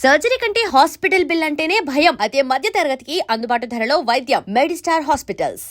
Surgery కంటే hospital bill అంటేనే భయం. అదే మధ్య తరగతికి అందుబాటు ధరలో వైద్యం. Medistar hospitals.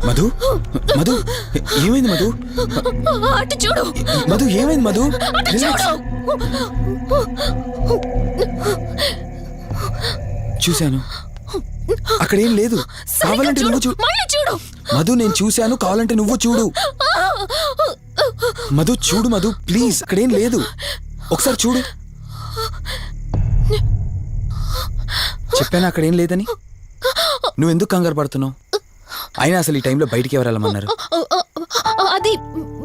మధు మధు ఏమైంది మధు? అటు చూడు మధు ఏమైంది మధు? చూశాను, అక్కడేం లేదు. కావాలంటే నువ్వు చూడు మధు. నేను చూశాను, కావాలంటే నువ్వు చూడు మధు. చూడు మధు ప్లీజ్, అక్కడేం లేదు. ఒకసారి చూడు. చెప్పాను అక్కడేం లేదని. నువ్వెందుకు కంగారు పడుతున్నావు? అయినా అసలు ఈ టైంలో బయటికి ఎవరు వెళ్ళమన్నారు? అది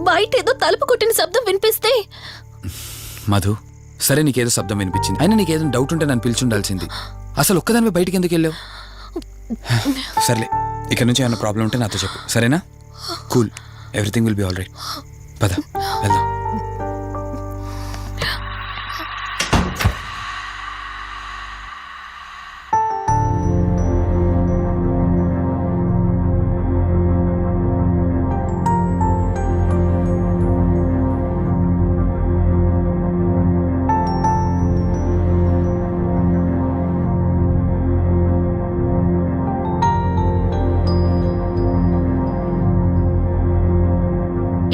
బయట ఏదో తలుపు కొట్టిన శబ్దం వినిపిస్తే. మధు సరే నీకేదో శబ్దం వినిపించింది, అయినా నీకేదో డౌట్ ఉంటే నన్ను పిలిచుండాల్సింది. అసలు ఒక్కదానిపై బయటికి ఎందుకు వెళ్ళావు? సర్లే, ఇక్కడ నుంచి ఏమైనా ప్రాబ్లం ఉంటే నాతో చెప్పు, సరేనా? Cool, everything will be all right. పద వెళ్దాం.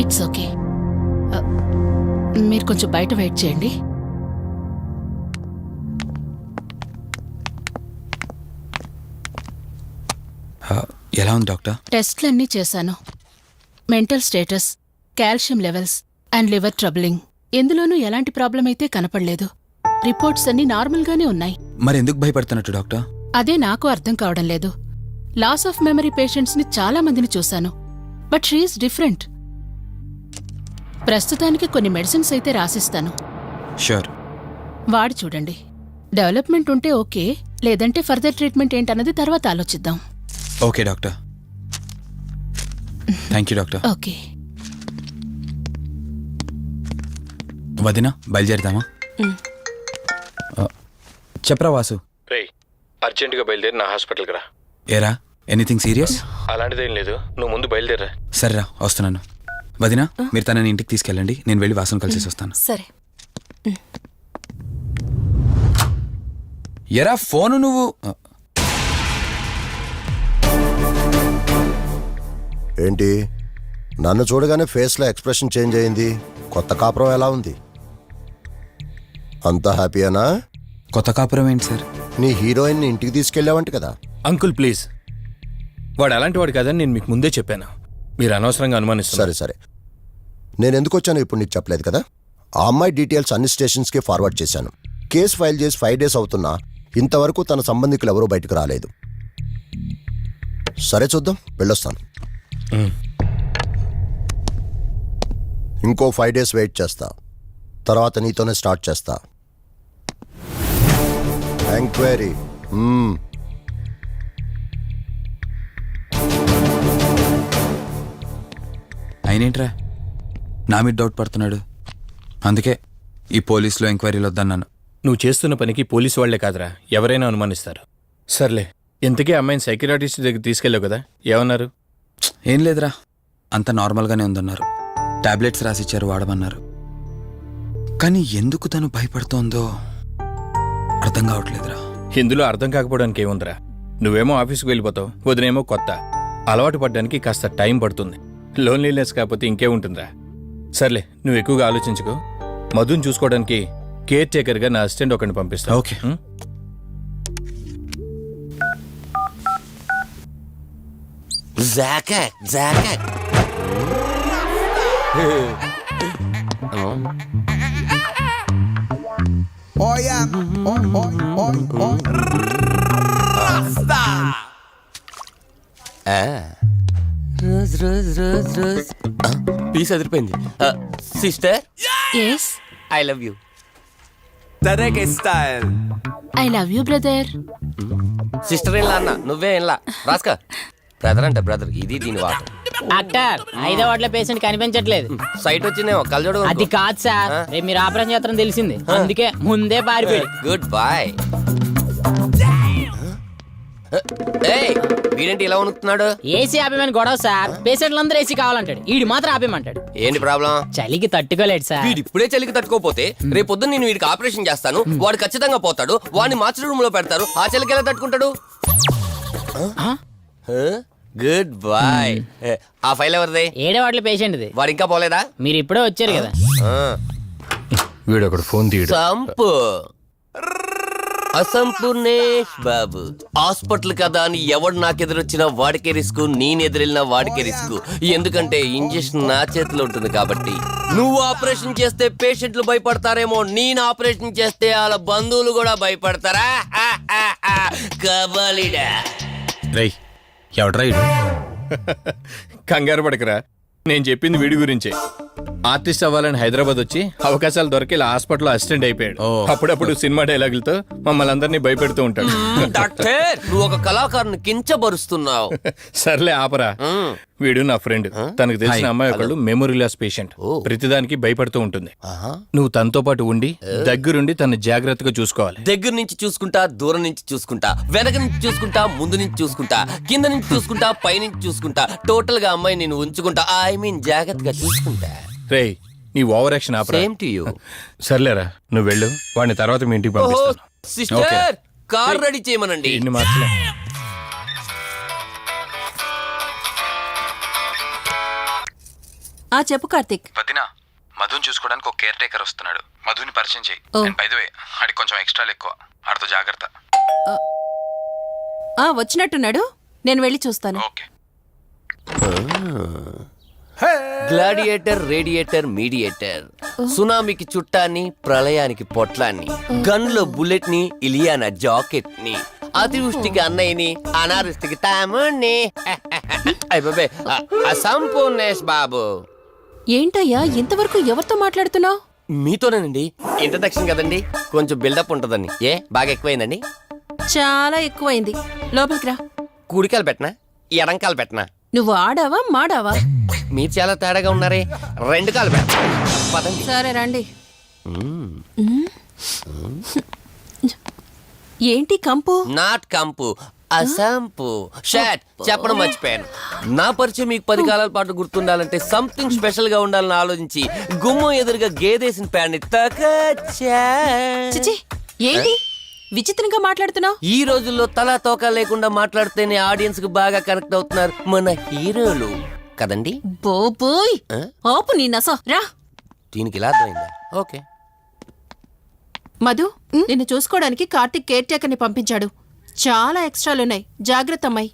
It's okay. మీరు కొంచెం బయట వెయిట్ చేయండి. ఎలా ఉంది డాక్టర్? టెస్ట్లన్నీ చేశాను. Mental status, calcium levels and liver troubling, ఎందులోనూ ఎలాంటి ప్రాబ్లం అయితే కనపడలేదు. రిపోర్ట్స్ అన్నీ నార్మల్గానే ఉన్నాయి. మరి ఎందుకు భయపడుతున్నట్టు డాక్టర్? అదే నాకు అర్థం కావడం లేదు. లాస్ ఆఫ్ మెమరీ పేషెంట్స్ని చాలా మందిని చూశాను, బట్ షీఈస్ డిఫరెంట్. ప్రస్తుతానికి కొన్ని మెడిసిన్స్ అయితే రాసిస్తాను, షూర్. వాడి చూడండి. డెవలప్మెంట్ ఉంటే ఓకే, లేదంటే ఫర్దర్ ట్రీట్మెంట్ ఏంటన్నది తర్వాత ఆలోచిద్దాం. Okay doctor, thank you doctor. Okay. వదినా, బయలుదేరుదామా? చెప్పరా వాసు. రేయ్, అర్జెంటుగా బయలుదేరి నా హాస్పిటల్కి రా. ఏరా, ఎనీథింగ్ సీరియస్? అలాంటిదేం లేదు, నువ్వు ముందు బయలుదేరా. సరేరా, వస్తున్నాను. వదినా, మీరు తనని ఇంటికి తీసుకెళ్ళండి, నేను వెళ్ళి వాసును కలిసేసి వస్తాను. సరే. ఎరా ఫోను నువ్వు? ఏంటి, నన్ను చూడగానే ఫేస్లో ఎక్స్ప్రెషన్ చేంజ్ అయింది? కొత్త కాపురం ఎలా ఉంది? అంతా హ్యాపీయేనా? కొత్త కాపురం ఏంటి సార్? నీ హీరోయిన్ని ఇంటికి తీసుకెళ్ళావంట కదా? అంకుల్ ప్లీజ్, వాడు అలాంటి వాడు కాదని నేను మీకు ముందే చెప్పాను. మీరు అనవసరంగా అనుమానిస్తారు. సరే సరే, నేను ఎందుకు వచ్చానో ఇప్పుడు నీకు చెప్పలేదు కదా. ఆ అమ్మాయి డీటెయిల్స్ అన్ని స్టేషన్స్కి ఫార్వర్డ్ చేశాను. కేసు ఫైల్ చేసి 5 days అవుతున్నా ఇంతవరకు తన సంబంధికులు ఎవరూ బయటకు రాలేదు. సరే చూద్దాం, వెళ్ళొస్తాను. ఇంకో 5 days వెయిట్ చేస్తా, తర్వాత నీతోనే స్టార్ట్ చేస్తా ఎంక్వైరీ. అయినేంట్రా నా మీద డౌట్ పడుతున్నాడు? అందుకే ఈ పోలీసులో ఎంక్వైరీలు వద్దన్నాను. నువ్వు చేస్తున్న పనికి పోలీసు వాళ్లే కాదురా, ఎవరైనా అనుమానిస్తారు. సర్లే, ఇంతకీ అమ్మాయిని సైకియాట్రిస్ట్ దగ్గర తీసుకెళ్ళావు కదా, ఏమన్నారు? ఏం లేదురా, అంత నార్మల్గానే ఉందన్నారు. టాబ్లెట్స్ రాసిచ్చారు, వాడమన్నారు. కానీ ఎందుకు తను భయపడుతోందో అర్థం కావట్లేదురా. ఇందులో అర్థం కాకపోవడానికి ఏముందిరా? నువ్వేమో ఆఫీస్కి వెళ్ళిపోతావు, వదినేమో కొత్త. అలవాటు పడ్డానికి కాస్త టైం పడుతుంది. లోన్లీనెస్ కాకపోతే ఇంకే ఉంటుందిరా. సర్లే, నువ్వు ఎక్కువగా ఆలోచించుకో. మధుని చూసుకోవడానికి కేర్ టేకర్గా నా అసిస్టెంట్ ఒకరిని పంపిస్తా. Okay. Rose rose rose rose piece అదిరిపోయింది. Sister, yes, I love you. I love you brother. Sister ఏం అన్న, నువ్వే ఏం రాస్కా. బ్రదర్ అంటే బ్రదర్, ఇది దీని వాట. డాక్టర్, 5వ వార్డులో పేషెంట్ కనిపించట్లేదు. సైట్ వచ్చిందేమో, కళ్ళజోడు. అది కాదు సార్, రేపు మీరు ఆపరేషన్ చేస్తారని తెలిసింది, అందుకే ముందే పారిపోయి. Good boy. ఏయ్, వీడేంటి ఇలా వణుకుతున్నాడు? ఏసీ ఆపేమని గొడవ సార్. పేషెంట్లందరూ ఏసీ కావాలంటాడు, ఈడు మాత్రం ఆపేమంటాడు. ఏంటి ప్రాబ్లం? చలికి తట్టుకోలేడు సార్. వీడు ఇప్పుడే చలికి తట్టుకోపోతే రేపు పొద్దున్న నేను వీడికి ఆపరేషన్ చేస్తాను, వాడు ఖచ్చితంగా పోతాడు. వాడిని మార్చి రూమ్ లో పెడతారు, ఆ చలికి ఎలా తట్టుకుంటాడు? Good boy. ఆ ఫైల్ ఎవరిది? 7వ వార్డులో పేషెంట్ది. వాడు ఇంకా పోలేదా? మీరు ఇప్పుడే వచ్చారు కదా. వీడు ఒకడు ఫోన్ తీయడు. సంపు అసంపూర్ణేష్ బాబు. హాస్పిటల్ కదా అని ఎవడు నాకెదురొచ్చినా వాడికే రిస్క్, నేనెదురెళ్ళినా వాడికే రిస్క్. ఎందుకంటే ఇంజెక్షన్ నా చేతిలో ఉంటుంది కాబట్టి. నువ్వు ఆపరేషన్ చేస్తే పేషెంట్లు భయపడతారేమో, నేను ఆపరేషన్ చేస్తే వాళ్ళ బంధువులు కూడా భయపడతారా? కబలిడా. రై, ఎవడ్రా ఇడు? కంగారు పడకరా, నేను చెప్పింది వీడి గురించే. ఆర్టిస్ట్ అవ్వాలని హైదరాబాద్ వచ్చి అవకాశాలు దొరికి ఇలా హాస్పిటల్లో అసిస్టెంట్ అయిపోయాడు. అప్పుడప్పుడు సినిమా డైలాగులతో మమ్మల్ని అందరినీ భయపెడుతూ ఉంటాడు. డాక్టర్ నువ్వు ఒక కళాకారుని కించబరుస్తున్నావు. సర్లే ఆపరా. వీడు నా ఫ్రెండ్. తనకు తెలిసిన అమ్మాయి ఒకళ్ళు మెమొరీ లాస్ పేషెంట్. ప్రతిదానికి భయపడుతూ ఉంటుంది. నువ్వు తనతో పాటు ఉండి దగ్గరుండి తను జాగ్రత్తగా చూసుకోవాలి. దగ్గర నుంచి చూసుకుంటా, దూరం నుంచి చూసుకుంటా, వెనక నుంచి చూసుకుంటా, ముందు నుంచి చూసుకుంటా, కింద నుంచి చూసుకుంటా, పై నుంచి చూసుకుంటా, టోటల్ గా అమ్మాయి నేను ఉంచుకుంటా. ఐ మీన్ జాగ్రత్తగా చూసుకుంటా. రేయ్ నీ over action opera. Same to you. సర్లేరా నువ్వు వెళ్ళు. వాడిని తర్వాత మీ ఇంటికి పంపిస్తాను. సిస్టర్ కార్ రెడీ చేయమనండి. ఇన్ని మార్చలే. చెప్పు కార్తిక్. వదినా మధుని చూసుకోవడానికి ఒక కేర్ టేకర్ వస్తున్నాడు. మధుని పరిచయం చేయి. బై ద వే ఆడికి కొంచెం ఎక్స్ట్రాలు ఎక్కువ. ఆడితో జాగ్రత్త. వచ్చినట్టున్నాడు, నేను వెళ్ళి చూస్తాను. ఓకే. గ్లాడియేటర్, రేడియేటర్, మీడియేటర్, సునామీకి చుట్టాన్ని, ప్రళయానికి పొట్లాన్ని, గన్లో బుల్లెట్ ని, ఇలియానా జాకెట్ ని, అతివృష్టికి అన్నయ్యని, అనావృష్టికి తమ్ముణ్ణి. అయిపోయి అసంపూర్ణేష్ బాబు. ఏంటయ్యా ఇంతవరకు ఎవరితో మాట్లాడుతున్నావు? మీతోనేనండి. ఇంట్రడక్షన్ కదండి, కొంచెం బిల్డప్ ఉంటదని. బాగా ఎక్కువైందండి? చాలా ఎక్కువైంది. లోపలికి రా. కుడికాలు పెట్టనా, ఎడంకాలు పెట్టనా? నువ్వు ఆడావా మాడావా? మీరు చాలా తేడాగా ఉన్నారే. 2 కాలు పెట్టనా? పదండి. సరే రండి. ఏంటి కంపు? నాట్ కంపు, అసంపు. షాట్ చెప్పడం మర్చిపోయాను. నా పరిచయం మీకు 10 కాలాల పాటు గుర్తుండాలంటే సంథింగ్ స్పెషల్ గా ఉండాలని ఆలోచించి గుమ్మం ఎదురుగా గేదేసిన ప్యాడ్ని చిచి, ఏంటి విచిత్రంగా మాట్లాడుతున్నావు? ఈ రోజుల్లో తలా తోక లేకుండా మాట్లాడితేనే ఆడియన్స్ కు బాగా కనెక్ట్ అవుతున్నారు మన హీరోలు కదండి. బోబోయ్ ఆపు నీ నస. రా. దీనికి ఇలా అర్థమైందా? ఓకే. మధు, నిన్ను చూసుకోవడానికి కార్తిక్ కేర్ టేకర్ ని పంపించాడు. చాలా ఎక్స్ట్రాలున్నాయి, జాగ్రత్త అమ్మాయి.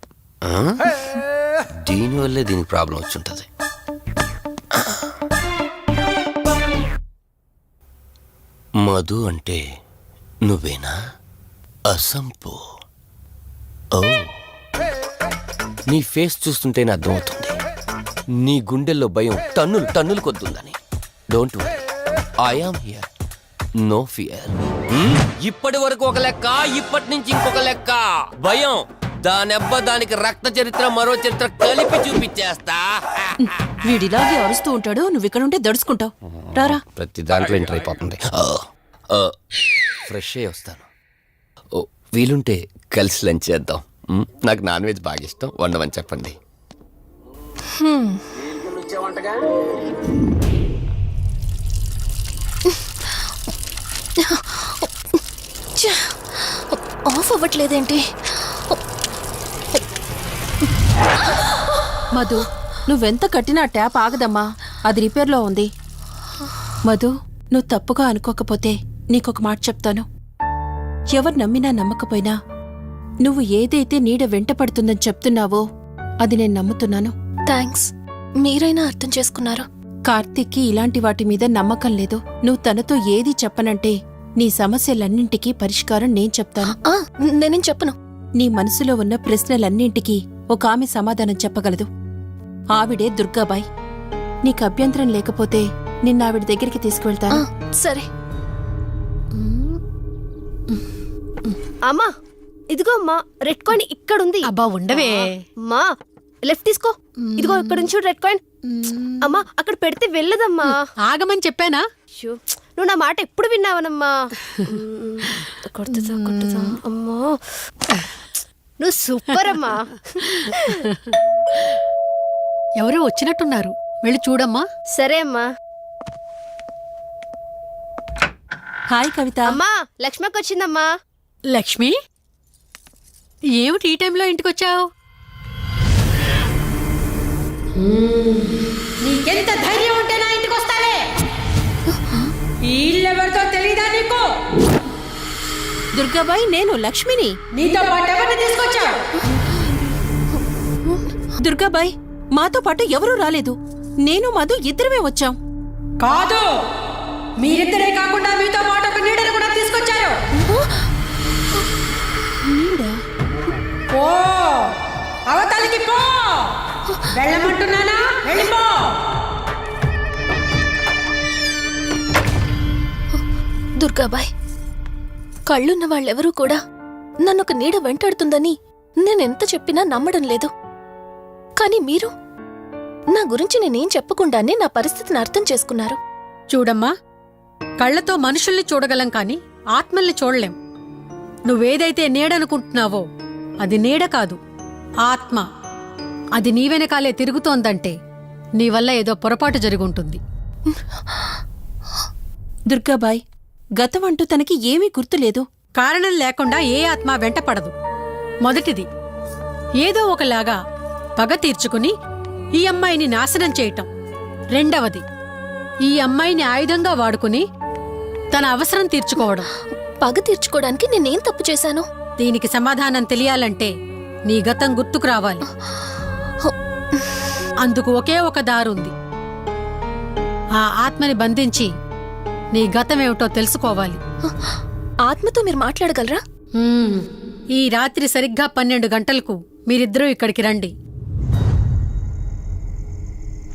దీనివల్లే దీనికి ప్రాబ్లం వచ్చుంటది. మధు అంటే నువ్వేనా? అసంపు. ఓ, నీ ఫేస్ చూస్తుంటేనే అర్థమవుతుంది నీ గుండెల్లో భయం టన్నులు టన్నులు కొద్దుందని. Don't worry, I am here, no fear. ఇప్పటి వరకు ఒక లెక్క, ఇప్పటి నుంచి ఇంకొక లెక్క. భయం దానికి రక్త చరిత్ర, మరో చరిత్ర కలిపి చూపించేస్తా. వీడిలాగే అరుస్తూ ఉంటాడు, నువ్వు ఇక్కడ ఉంటే దడుచుకుంటావు. రారా. ప్రతి దాంట్లో ఎంటర్ అయిపోతుంది. ఫ్రెష్ అయ్యి వస్తాను. ఓ, వీలుంటే కలిసి లంచ్ చేద్దాం. నాకు నాన్ వెజ్ బాగా ఇష్టం, వండమని చెప్పండి. ఆఫ్ అవ్వట్లేదేంటి? మధు, నువ్వెంత కట్టినా ట్యాప్ ఆగదమ్మా, అది రిపేర్లో ఉంది. మధు, నువ్వు తప్పుగా అనుకోకపోతే నీకొక మాట చెప్తాను. ఎవరు నమ్మినా నమ్మకపోయినా నువ్వు ఏదైతే నీడ వెంట పడుతుందని చెప్తున్నావో అది నేను నమ్ముతున్నాను. థ్యాంక్స్, మీరైనా అర్థం చేసుకున్నారు. కార్తిక్కి ఇలాంటి వాటి మీద నమ్మకం లేదు. నువ్వు తనతో ఏది చెప్పనంటే నీ సమస్యలన్నింటికీ పరిష్కారం నేను చెప్తాను. నేనేం చెప్పను. నీ మనసులో ఉన్న ప్రశ్నలన్నింటికీ ఒక ఆమె సమాధానం చెప్పగలదు. ఆవిడే దుర్గాబాయ్. నీకు అభ్యంతరం లేకపోతే నిన్నావిడ దగ్గరికి తీసుకువెళ్తాను. సరే. అమ్మా, ఇదిగో అమ్మా, రెడ్ కాయిన్ ఇక్కడుంది. అబ్బా ఉండవే. అమ్మా, లెఫ్ట్ తీసుకో. ఇదిగో ఇక్కడ నుంచి రెడ్ కాయిన్. అమ్మా, అక్కడ పెడితే వెళ్ళదమ్మా. ఆగమని చెప్పానా? అయ్యో, నువ్వు నా మాట ఎప్పుడు విన్నావనమ్మా. కొడుతుందా కొడుతుందా. అమ్మా, నువ్వు సూపర్ అమ్మా. ఎవరో వచ్చినట్టున్నారు, వెళ్ళి చూడమ్మా. సరే అమ్మా. హాయ్ కవిత. అమ్మా, లక్ష్మకి వచ్చిందమ్మా. లక్ష్మి, ఏమిటి ఈ టైంలో ఇంటికొచ్చావు? నీకెంత ధైర్యం ఉంటే నా ఇంటికి వస్తావే? ఈ ఇల్లెవరితో తెలీదా నీకు? దుర్గాబాయ్, నేను లక్ష్మిని. నీతో పాటు ఎవరిని తీసుకొచ్చావు? దుర్గాబాయ్, మాతో పాటు ఎవరూ రాలేదు. నేను మధు ఇద్దరమే వచ్చాం. కాదు, మీరిద్దరే కాకుండా మీతో పాటు ఒక నీడను కూడా తీసుకొచ్చారు. ఓ, అవతలికి పో. వెళ్ళమంటున్నానా? వెళ్ళిపో. దుర్గాబాయ్, కళ్ళున్న వాళ్ళెవరూ కూడా నన్నొక నీడ వెంటాడుతుందని నేనెంత చెప్పినా నమ్మడం లేదు. కానీ మీరు నా గురించి నేనేం చెప్పకుండానే నా పరిస్థితిని అర్థం చేసుకున్నారు. చూడమ్మా, కళ్ళతో మనుషుల్ని చూడగలం కాని ఆత్మల్ని చూడలేం. నువ్వేదైతే నీడనుకుంటున్నావో అది నీడ కాదు, ఆత్మ. అది నీ వెనకాలే తిరుగుతోందంటే నీ వల్ల ఏదో పొరపాటు జరుగుంటుంది. దుర్గాబాయ్, గతం అంటూ తనకి ఏమీ గుర్తులేదు. కారణం లేకుండా ఏ ఆత్మ వెంటపడదు. మొదటిది, ఏదో ఒకలాగా పగ తీర్చుకుని ఈ అమ్మాయిని నాశనం చేయటం. రెండవది, ఈ అమ్మాయిని ఆయుధంగా వాడుకుని తన అవసరం తీర్చుకోవడం. పగ తీర్చుకోవడానికి నేనేం తప్పు చేశాను? దీనికి సమాధానం తెలియాలంటే నీ గతం గుర్తుకు రావాలి. అందుకు ఒకే ఒక దారుంది. ఆ ఆత్మని బంధించి నీ గతమేమిటో తెలుసుకోవాలి. ఆత్మతో మీరు మాట్లాడగలరా? ఈ రాత్రి సరిగ్గా 12 గంటలకు మీరిద్దరూ ఇక్కడికి రండి.